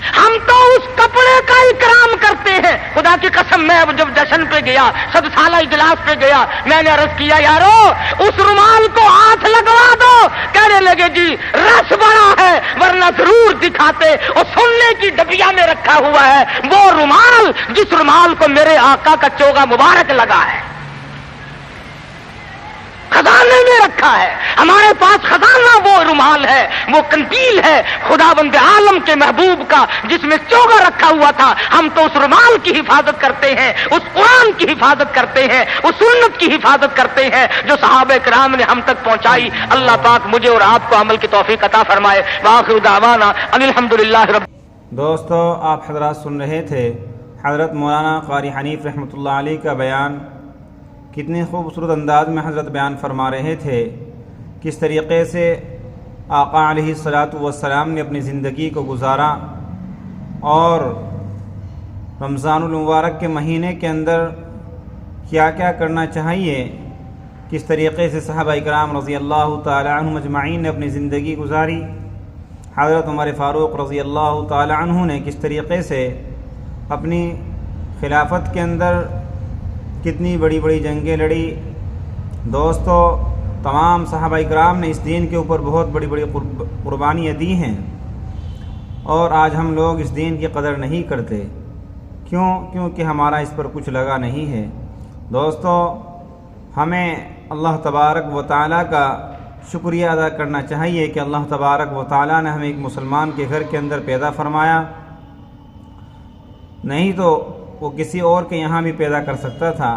ہم تو اس کپڑے کا اکرام کرتے ہیں۔ خدا کی قسم میں جب جشن پہ گیا، 100 سالہ اجلاس پہ گیا، میں نے عرض کیا یارو اس رومال کو ہاتھ لگوا دو، کہنے لگے جی رس بڑا ہے ورنہ ضرور دکھاتے، اور سننے کی ڈبیا میں رکھا ہوا ہے وہ رومال جس رومال کو میرے آقا کا چوغا مبارک لگا ہے، خزانے میں رکھا ہے۔ ہمارے پاس خزانہ وہ رومال ہے، وہ قندیل ہے خداوند عالم کے محبوب کا جس میں چوغا رکھا ہوا تھا۔ ہم تو اس رومال کی حفاظت کرتے ہیں، اس قرآن کی حفاظت کرتے ہیں، اس سنت کی حفاظت کرتے ہیں جو صحابہ کرام نے ہم تک پہنچائی۔ اللہ پاک مجھے اور آپ کو عمل کی توفیق عطا فرمائے۔ وآخر دعوانا ان الحمدللہ رب۔ دوستو آپ حضرات سن رہے تھے حضرت مولانا قاری حنیف رحمۃ اللہ علیہ کا بیان۔ کتنے خوبصورت انداز میں حضرت بیان فرما رہے تھے، کس طریقے سے آقا علیہ الصلاۃ والسلام نے اپنی زندگی کو گزارا، اور رمضان المبارک کے مہینے کے اندر کیا کیا کرنا چاہیے، کس طریقے سے صحابہ اکرام رضی اللہ تعالی عنہم اجمعین نے اپنی زندگی گزاری، حضرت عمر فاروق رضی اللہ تعالی عنہ نے کس طریقے سے اپنی خلافت کے اندر کتنی بڑی بڑی جنگیں لڑی۔ دوستو، تمام صحابہ اکرام نے اس دین کے اوپر بہت بڑی بڑی قربانیاں دی ہیں، اور آج ہم لوگ اس دین کی قدر نہیں کرتے۔ کیونکہ ہمارا اس پر کچھ لگا نہیں ہے۔ دوستو، ہمیں اللہ تبارک و تعالیٰ کا شکریہ ادا کرنا چاہیے کہ اللہ تبارک و تعالیٰ نے ہمیں ایک مسلمان کے گھر کے اندر پیدا فرمایا، نہیں تو وہ کسی اور کے یہاں بھی پیدا کر سکتا تھا۔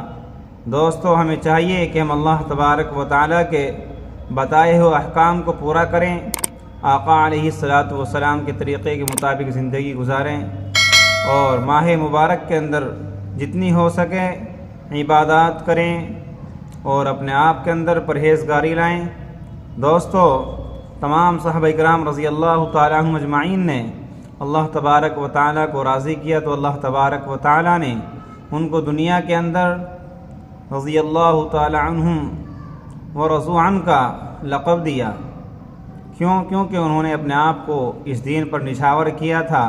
دوستو، ہمیں چاہیے کہ ہم اللہ تبارک و تعالیٰ کے بتائے ہوئے احکام کو پورا کریں، آقا علیہ الصلاۃ والسلام کے طریقے کے مطابق زندگی گزاریں، اور ماہ مبارک کے اندر جتنی ہو سکے عبادات کریں اور اپنے آپ کے اندر پرہیزگاری لائیں۔ دوستو، تمام صحابہ کرام رضی اللہ تعالیٰ عنہم اجمعین نے اللہ تبارک و تعالیٰ کو راضی کیا تو اللہ تبارک و تعالیٰ نے ان کو دنیا کے اندر رضی اللہ تعالیٰ عنہم و رضوا عنہ کا لقب دیا۔ کیونکہ انہوں نے اپنے آپ کو اس دین پر نچھاور کیا تھا،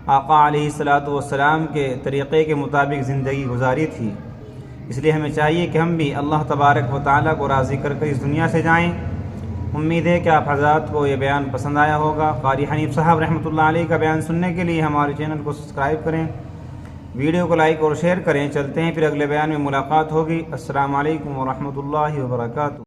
آقا علیہ الصلاۃ والسلام کے طریقے کے مطابق زندگی گزاری تھی۔ اس لیے ہمیں چاہیے کہ ہم بھی اللہ تبارک و تعالیٰ کو راضی کر کے اس دنیا سے جائیں۔ امید ہے کہ آپ حضرات کو یہ بیان پسند آیا ہوگا۔ قاری حنیف صاحب رحمۃ اللہ علیہ کا بیان سننے کے لیے ہمارے چینل کو سبسکرائب کریں، ویڈیو کو لائک اور شیئر کریں۔ چلتے ہیں پھر اگلے بیان میں ملاقات ہوگی۔ السلام علیکم ورحمۃ اللہ وبرکاتہ۔